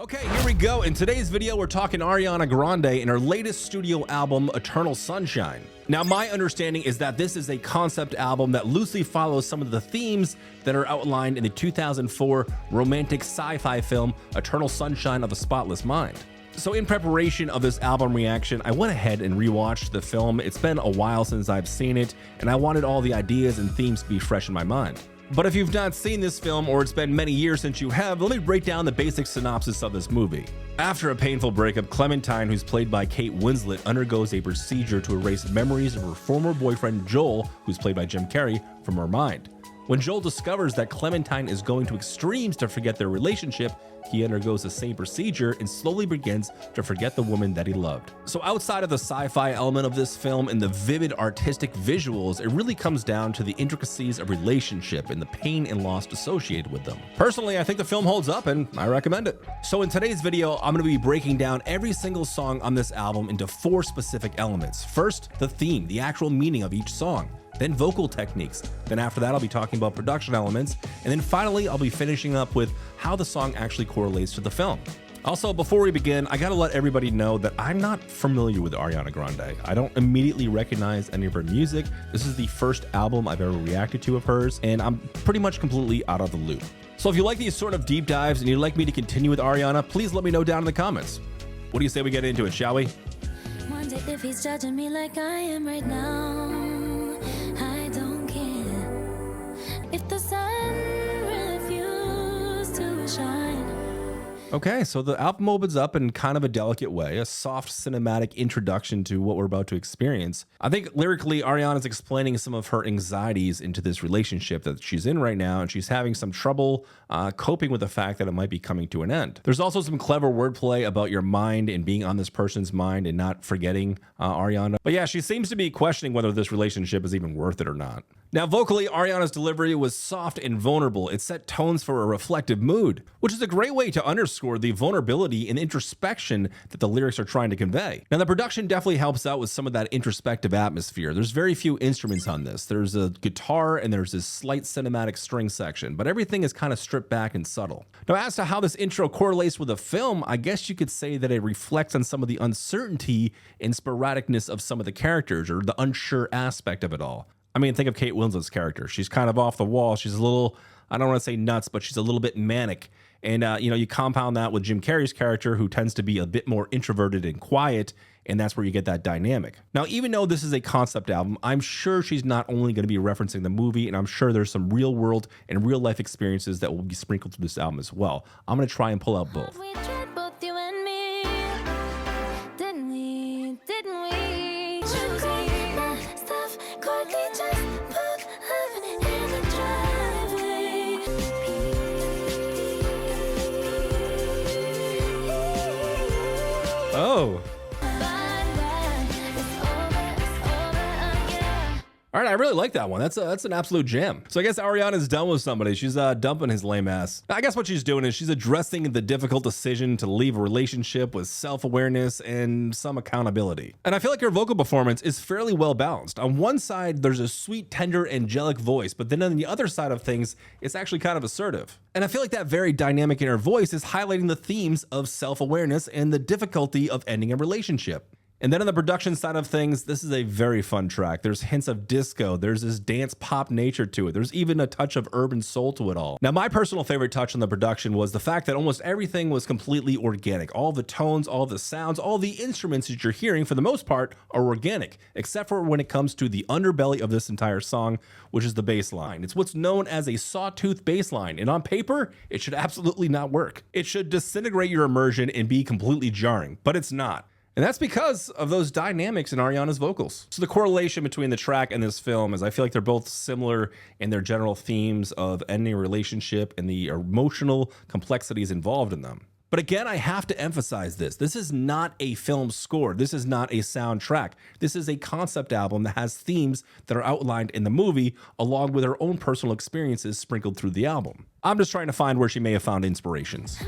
Okay, here we go. In today's video, we're talking Ariana Grande and her latest studio album, Eternal Sunshine. Now, my understanding is that this is a concept album that loosely follows some of the themes that are outlined in the 2004 romantic sci-fi film, Eternal Sunshine of the Spotless Mind. So in preparation of this album reaction, I went ahead and rewatched the film. It's been a while since I've seen it, and I wanted all the ideas and themes to be fresh in my mind. But if you've not seen this film, or it's been many years since you have, let me break down the basic synopsis of this movie. After a painful breakup, Clementine, who's played by Kate Winslet, undergoes a procedure to erase memories of her former boyfriend Joel, who's played by Jim Carrey, from her mind. When Joel discovers that Clementine is going to extremes to forget their relationship, he undergoes the same procedure and slowly begins to forget the woman that he loved. So outside of the sci-fi element of this film and the vivid artistic visuals, it really comes down to the intricacies of relationship and the pain and loss associated with them. Personally, I think the film holds up and I recommend it. So in today's video, I'm going to be breaking down every single song on this album into 4 specific elements. First, the theme, the actual meaning of each song. Then vocal techniques. Then after that, I'll be talking about production elements. And then finally, I'll be finishing up with how the song actually correlates to the film. Also, before we begin, I gotta let everybody know that I'm not familiar with Ariana Grande. I don't immediately recognize any of her music. This is the first album I've ever reacted to of hers, and I'm pretty much completely out of the loop. So if you like these sort of deep dives and you'd like me to continue with Ariana, please let me know down in the comments. What do you say we get into it, shall we? Wonder if he's judging me like I am right now. I don't care if the sun refused to shine. Okay, so the album opens up in kind of a delicate way, a soft cinematic introduction to what we're about to experience. I think lyrically, Ariana's explaining some of her anxieties into this relationship that she's in right now, and she's having some trouble coping with the fact that it might be coming to an end. There's also some clever wordplay about your mind and being on this person's mind and not forgetting Ariana. But yeah, she seems to be questioning whether this relationship is even worth it or not. Now, vocally, Ariana's delivery was soft and vulnerable. It set tones for a reflective mood, which is a great way to underscore the vulnerability and introspection that the lyrics are trying to convey. Now, the production definitely helps out with some of that introspective atmosphere. There's very few instruments on this. There's a guitar and there's this slight cinematic string section, but everything is kind of stripped back and subtle. Now, as to how this intro correlates with the film, I guess you could say that it reflects on some of the uncertainty and sporadicness of some of the characters, or the unsure aspect of it all. I mean, think of Kate Winslet's character. She's kind of off the wall. She's a little, I don't want to say nuts, but she's a little bit manic. And, you compound that with Jim Carrey's character, who tends to be a bit more introverted and quiet, and that's where you get that dynamic. Now, even though this is a concept album, I'm sure she's not only going to be referencing the movie, and I'm sure there's some real world and real life experiences that will be sprinkled through this album as well. I'm going to try and pull out both. We tried both you and me, didn't we? Didn't we? Choosing my stuff quietly, just put heaven in the driveway. Oh. All right, I really like that one. That's an absolute jam. So I guess Ariana's done with somebody. She's dumping his lame ass. I guess what she's doing is she's addressing the difficult decision to leave a relationship with self-awareness and some accountability. And I feel like her vocal performance is fairly well balanced. On one side, there's a sweet, tender, angelic voice, but then on the other side of things, it's actually kind of assertive. And I feel like that very dynamic in her voice is highlighting the themes of self-awareness and the difficulty of ending a relationship. And then on the production side of things, this is a very fun track. There's hints of disco. There's this dance pop nature to it. There's even a touch of urban soul to it all. Now, my personal favorite touch on the production was the fact that almost everything was completely organic. All the tones, all the sounds, all the instruments that you're hearing, for the most part, are organic, except for when it comes to the underbelly of this entire song, which is the bass line. It's what's known as a sawtooth bass line, and on paper, it should absolutely not work. It should disintegrate your immersion and be completely jarring, but it's not. And that's because of those dynamics in Ariana's vocals. So the correlation between the track and this film is I feel like they're both similar in their general themes of ending a relationship and the emotional complexities involved in them. But again, I have to emphasize this. This is not a film score. This is not a soundtrack. This is a concept album that has themes that are outlined in the movie, along with her own personal experiences sprinkled through the album. I'm just trying to find where she may have found inspirations.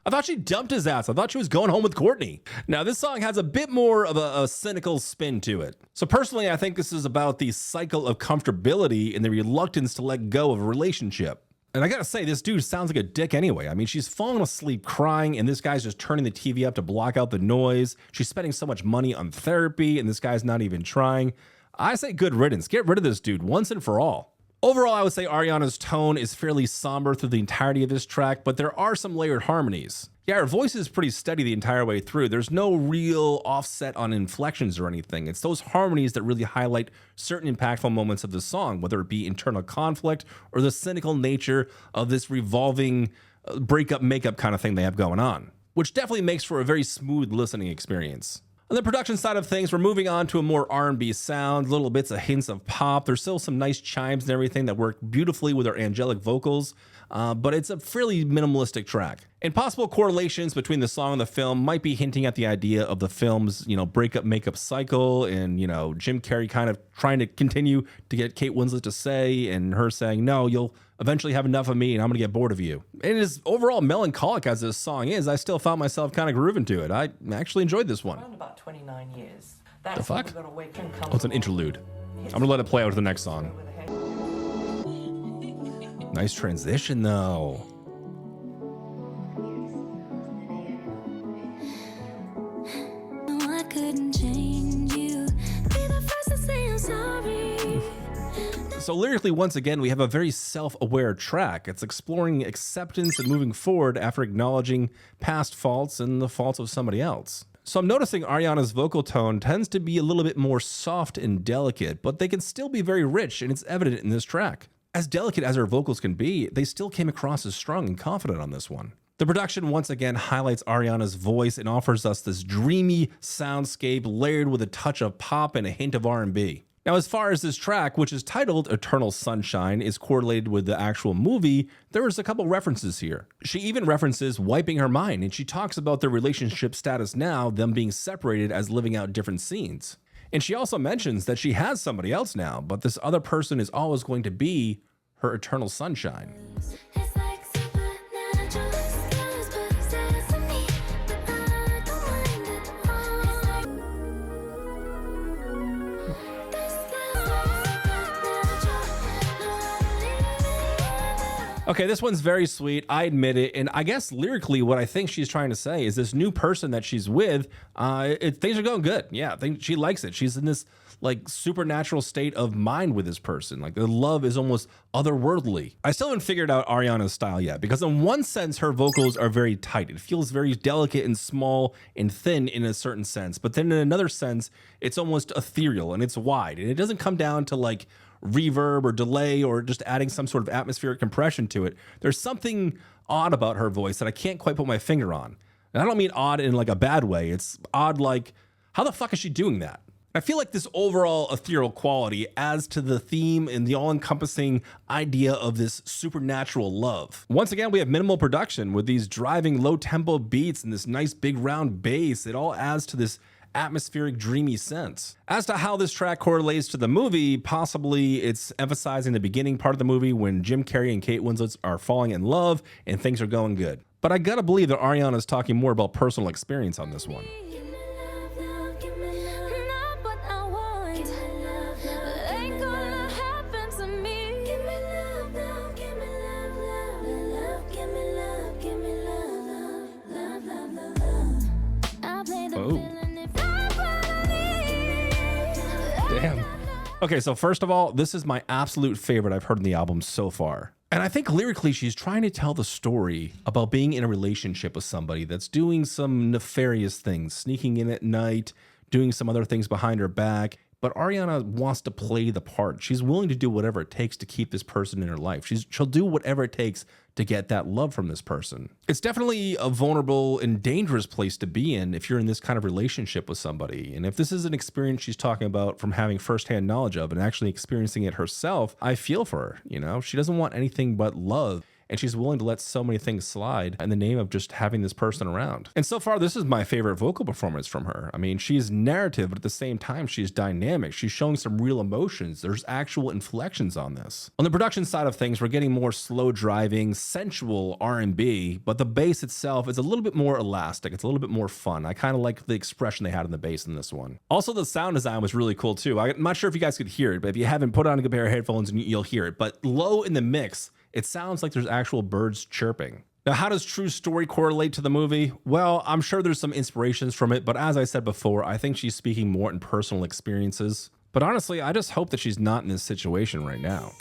I thought she dumped his ass. I thought she was going home with Courtney. Now, this song has a bit more of a cynical spin to it. So personally, I think this is about the cycle of comfortability and the reluctance to let go of a relationship. And I gotta say, this dude sounds like a dick anyway. I mean, she's falling asleep crying, and this guy's just turning the TV up to block out the noise. She's spending so much money on therapy, and this guy's not even trying. I say good riddance. Get rid of this dude once and for all. Overall, I would say Ariana's tone is fairly somber through the entirety of this track, but there are some layered harmonies. Yeah, her voice is pretty steady the entire way through. There's no real offset on inflections or anything. It's those harmonies that really highlight certain impactful moments of the song, whether it be internal conflict or the cynical nature of this revolving breakup makeup kind of thing they have going on, which definitely makes for a very smooth listening experience. On the production side of things, we're moving on to a more R&B sound, little bits of hints of pop. There's still some nice chimes and everything that work beautifully with her angelic vocals, but it's a fairly minimalistic track. And possible correlations between the song and the film might be hinting at the idea of the film's, breakup makeup cycle and, Jim Carrey kind of trying to continue to get Kate Winslet to say, and her saying, no, you'll eventually have enough of me and I'm gonna get bored of you. And as overall melancholic as this song is, I still found myself kind of grooving to it. I actually enjoyed this one. Around about 29 years. The fuck? Oh, it's an interlude. I'm gonna let it play out with the next song. Nice transition though. No, I couldn't change you. Be the first to say I'm sorry. So lyrically, once again, we have a very self-aware track. It's exploring acceptance and moving forward after acknowledging past faults and the faults of somebody else. So I'm noticing Ariana's vocal tone tends to be a little bit more soft and delicate, but they can still be very rich, and it's evident in this track. As delicate as her vocals can be, they still came across as strong and confident on this one. The production once again highlights Ariana's voice and offers us this dreamy soundscape layered with a touch of pop and a hint of R&B. Now, as far as this track, which is titled Eternal Sunshine, is correlated with the actual movie, there is a couple references here. She even references wiping her mind, and she talks about their relationship status now, them being separated as living out different scenes. And she also mentions that she has somebody else now, but this other person is always going to be her eternal sunshine. It's like supernatural skies possessing me, but I don't mind it all. This sky's supernatural, no, I'm leaving. Okay, this one's very sweet, I admit it, and I guess lyrically what I think she's trying to say is this new person that she's with, things are going good. Yeah, she likes it. She's in this like supernatural state of mind with this person. Like the love is almost otherworldly. I still haven't figured out Ariana's style yet, because in one sense her vocals are very tight. It feels very delicate and small and thin in a certain sense, but then in another sense it's almost ethereal and it's wide, and it doesn't come down to like reverb or delay or just adding some sort of atmospheric compression to it. There's something odd about her voice that I can't quite put my finger on. And I don't mean odd in like a bad way. It's odd like, how the fuck is she doing that? I feel like this overall ethereal quality adds to the theme and the all-encompassing idea of this supernatural love. Once again, we have minimal production with these driving low-tempo beats and this nice big round bass. It all adds to this atmospheric, dreamy sense. As to how this track correlates to the movie, possibly it's emphasizing the beginning part of the movie when Jim Carrey and Kate Winslet are falling in love and things are going good. But I gotta believe that Ariana is talking more about personal experience on this one. Give me love, love, give me love, not what I want. Give me love, love, ain't gonna happen to me. Give me love, love, give me love, love, love, give me love, give me love, love, love, love, love. I play the villain if that's what I need. Damn. Okay, so first of all, this is my absolute favorite I've heard in the album so far. And I think lyrically, she's trying to tell the story about being in a relationship with somebody that's doing some nefarious things, sneaking in at night, doing some other things behind her back. But Ariana wants to play the part. She's willing to do whatever it takes to keep this person in her life. She'll do whatever it takes to get that love from this person. It's definitely a vulnerable and dangerous place to be in if you're in this kind of relationship with somebody. And if this is an experience she's talking about from having firsthand knowledge of and actually experiencing it herself, I feel for her. She doesn't want anything but love. and she's willing to let so many things slide in the name of just having this person around. And so far, this is my favorite vocal performance from her. I mean, she's narrative, but at the same time, she's dynamic. She's showing some real emotions. There's actual inflections on this. On the production side of things, we're getting more slow driving, sensual R&B, but the bass itself is a little bit more elastic. It's a little bit more fun. I kind of like the expression they had in the bass in this one. Also, the sound design was really cool too. I'm not sure if you guys could hear it, but if you haven't, put on a good pair of headphones and you'll hear it. But low in the mix, it sounds like there's actual birds chirping. Now, how does true story correlate to the movie? Well, I'm sure there's some inspirations from it, but as I said before, I think she's speaking more in personal experiences. But honestly, I just hope that she's not in this situation right now.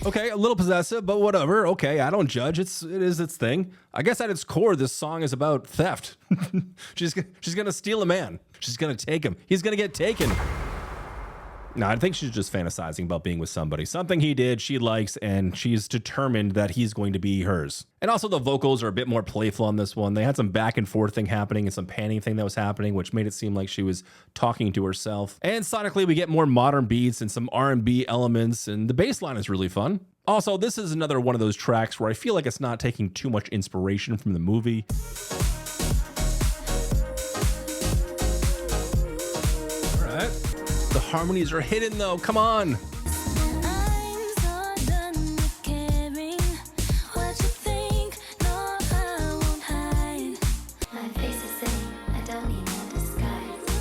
Okay, a little possessive, but whatever. Okay, I don't judge. It is its thing. I guess at its core, this song is about theft. she's gonna steal a man. She's gonna take him. He's gonna get taken. No, I think she's just fantasizing about being with somebody. Something he did, she likes, and she's determined that he's going to be hers. And also the vocals are a bit more playful on this one. They had some back and forth thing happening and some panning thing that was happening, which made it seem like she was talking to herself. And sonically, we get more modern beats and some R&B elements, and the bass line is really fun. Also, this is another one of those tracks where I feel like it's not taking too much inspiration from the movie. All right. The harmonies are hidden though, come on.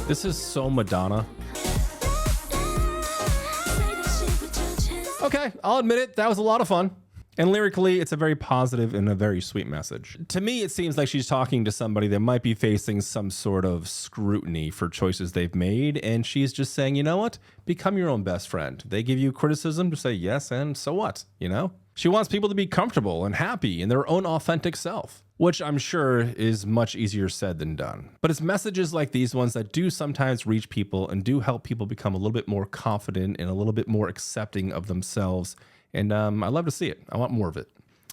This is So Madonna. Okay, I'll admit it, that was a lot of fun. And lyrically, it's a very positive and a very sweet message. To me, it seems like she's talking to somebody that might be facing some sort of scrutiny for choices they've made, and she's just saying, you know what? Become your own best friend. They give you criticism to say yes, and so what, you know? She wants people to be comfortable and happy in their own authentic self, which I'm sure is much easier said than done. But it's messages like these ones that do sometimes reach people and do help people become a little bit more confident and a little bit more accepting of themselves. And I love to see it. I want more of it.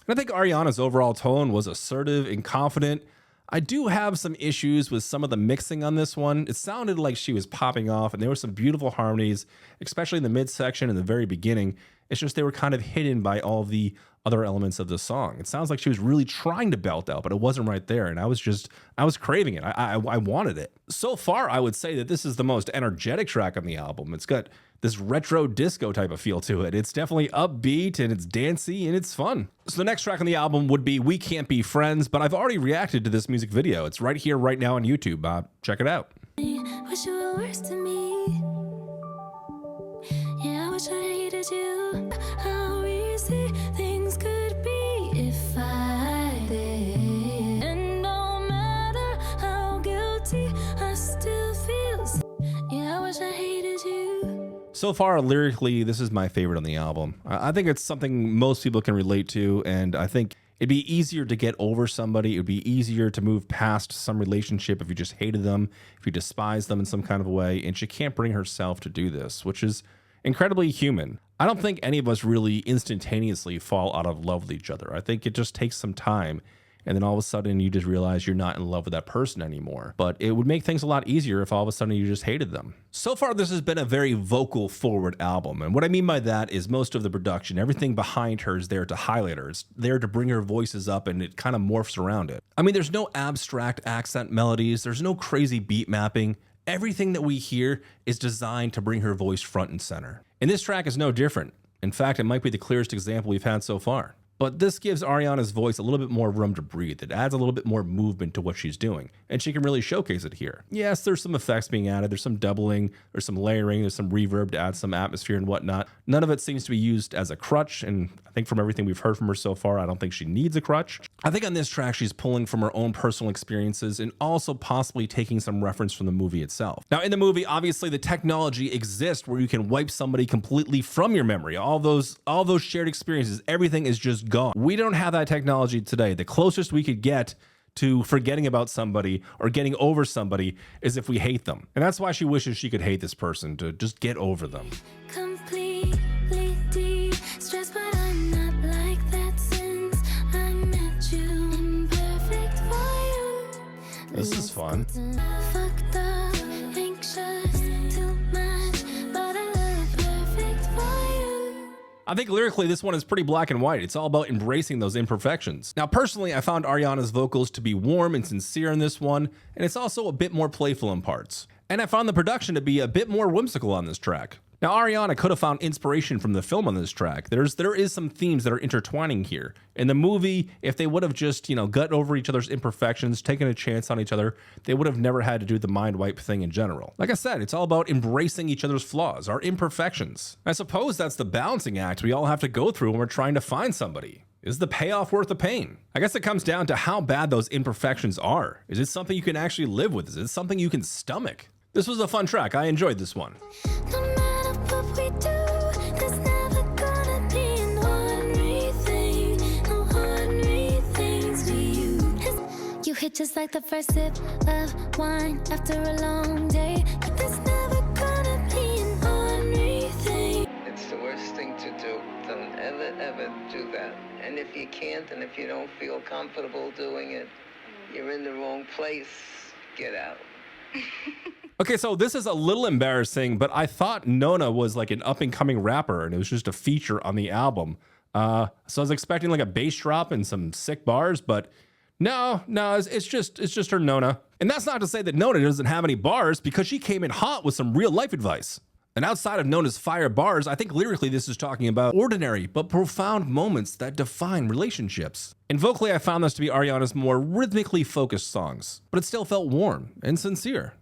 And I think Ariana's overall tone was assertive and confident. I do have some issues with some of the mixing on this one. It sounded like she was popping off, and there were some beautiful harmonies, especially in the midsection and the very beginning. It's just they were kind of hidden by all the other elements of the song. It sounds like she was really trying to belt out, but it wasn't right there. And I was craving it. I wanted it. So far, I would say that this is the most energetic track on the album. It's got this retro disco type of feel to it. It's definitely upbeat and it's dancey and it's fun. So the next track on the album would be We Can't Be Friends, but I've already reacted to this music video. It's right here, right now on YouTube. Check it out. Wish you were worse to me. Yeah, I wish I hated you. How easy things could be if I did. And no matter how guilty, I still feel. Yeah, I wish I hated you. So far, lyrically, this is my favorite on the album. I think it's something most people can relate to, and I think it'd be easier to get over somebody. It'd be easier to move past some relationship if you just hated them, if you despise them in some kind of a way, and she can't bring herself to do this, which is incredibly human. I don't think any of us really instantaneously fall out of love with each other. I think it just takes some time, and then all of a sudden you just realize you're not in love with that person anymore. But it would make things a lot easier if all of a sudden you just hated them. So far, this has been a very vocal forward album. And what I mean by that is most of the production, everything behind her is there to highlight her. It's there to bring her voices up, and it kind of morphs around it. I mean, there's no abstract accent melodies. There's no crazy beat mapping. Everything that we hear is designed to bring her voice front and center. And this track is no different. In fact, it might be the clearest example we've had so far. But this gives Ariana's voice a little bit more room to breathe. It adds a little bit more movement to what she's doing, and she can really showcase it here. Yes, there's some effects being added. There's some doubling, there's some layering, there's some reverb to add some atmosphere and whatnot. None of it seems to be used as a crutch, and I think from everything we've heard from her so far, I don't think she needs a crutch. I think on this track, she's pulling from her own personal experiences and also possibly taking some reference from the movie itself. Now, in the movie, obviously, the technology exists where you can wipe somebody completely from your memory. All those shared experiences, everything is just gone. We don't have that technology today. The closest we could get to forgetting about somebody or getting over somebody is if we hate them. And that's why she wishes she could hate this person, to just get over them. Completely fun. Fucked up, anxious, too much, but I look perfect for you. I think lyrically this one is pretty black and white. It's all about embracing those imperfections. Now personally, I found Ariana's vocals to be warm and sincere in this one, and it's also a bit more playful in parts. And I found the production to be a bit more whimsical on this track. Now Ariana could have found inspiration from the film on this track. There is some themes that are intertwining here. In the movie, if they would have just, got over each other's imperfections, taken a chance on each other, they would have never had to do the mind wipe thing in general. Like I said, it's all about embracing each other's flaws, our imperfections. I suppose that's the balancing act we all have to go through when we're trying to find somebody. Is the payoff worth the pain? I guess it comes down to how bad those imperfections are. Is it something you can actually live with? Is it something you can stomach? This was a fun track. I enjoyed this one. No matter what we do, there's never gonna be an ordinary thing. No ordinary things for you. You hit just like the first sip of wine after a long day. But there's never gonna be an ordinary thing. It's the worst thing to do. Don't ever do that. And if you can't, and if you don't feel comfortable doing it, you're in the wrong place. Get out. Okay, so this is a little embarrassing, but I thought Nona was like an up-and-coming rapper, and it was just a feature on the album. So I was expecting like a bass drop and some sick bars, but no, it's just her Nona. And that's not to say that Nona doesn't have any bars, because she came in hot with some real-life advice. And outside of Nona's fire bars, I think lyrically this is talking about ordinary but profound moments that define relationships. And vocally, I found this to be Ariana's more rhythmically focused songs, but it still felt warm and sincere.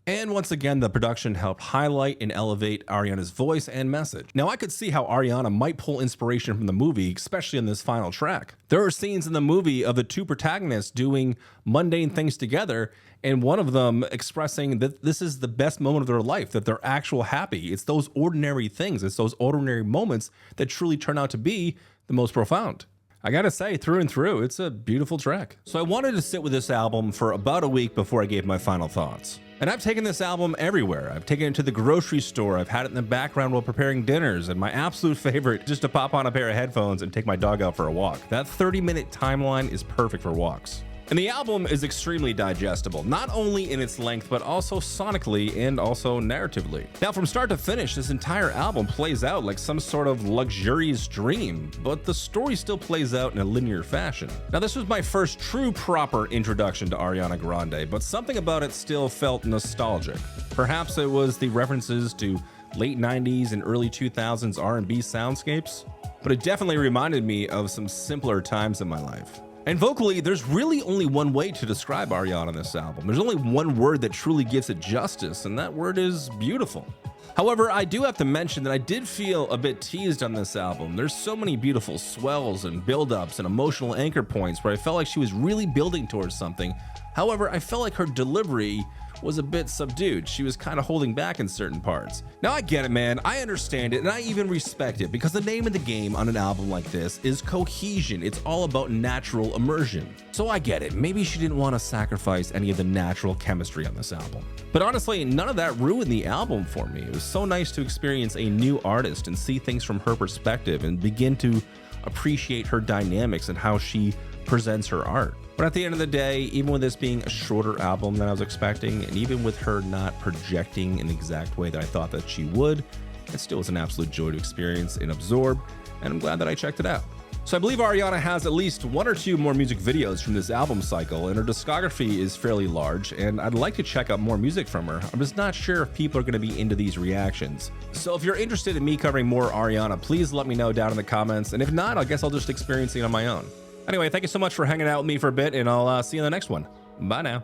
And once again, the production helped highlight and elevate Ariana's voice and message. Now, I could see how Ariana might pull inspiration from the movie, especially on this final track. There are scenes in the movie of the two protagonists doing mundane things together, and one of them expressing that this is the best moment of their life, that they're actual happy. It's those ordinary things, it's those ordinary moments that truly turn out to be the most profound. I gotta say, through and through, it's a beautiful track. So I wanted to sit with this album for about a week before I gave my final thoughts. And I've taken this album everywhere. I've taken it to the grocery store, I've had it in the background while preparing dinners, and my absolute favorite, just to pop on a pair of headphones and take my dog out for a walk. That 30-minute timeline is perfect for walks. And the album is extremely digestible, not only in its length, but also sonically and also narratively. Now, from start to finish, this entire album plays out like some sort of luxurious dream, but the story still plays out in a linear fashion. Now, this was my first true proper introduction to Ariana Grande, but something about it still felt nostalgic. Perhaps it was the references to late 90s and early 2000s R&B soundscapes, but it definitely reminded me of some simpler times in my life. And vocally, there's really only one way to describe Ariana on this album. There's only one word that truly gives it justice, and that word is beautiful. However, I do have to mention that I did feel a bit teased on this album. There's so many beautiful swells and build-ups and emotional anchor points where I felt like she was really building towards something. However, I felt like her delivery was a bit subdued. She was kind of holding back in certain parts. Now I get it, man. I understand it, and I even respect it, because the name of the game on an album like this is cohesion. It's all about natural immersion. So I get it. Maybe she didn't want to sacrifice any of the natural chemistry on this album. But honestly, none of that ruined the album for me. It was so nice to experience a new artist and see things from her perspective and begin to appreciate her dynamics and how she presents her art. But at the end of the day, even with this being a shorter album than I was expecting, and even with her not projecting in the exact way that I thought that she would, it still was an absolute joy to experience and absorb, and I'm glad that I checked it out. So I believe Ariana has at least one or two more music videos from this album cycle, and her discography is fairly large, and I'd like to check out more music from her. I'm just not sure if people are going to be into these reactions. So if you're interested in me covering more Ariana, please let me know down in the comments, and if not, I guess I'll just experience it on my own. Anyway, thank you so much for hanging out with me for a bit, and I'll see you in the next one. Bye now.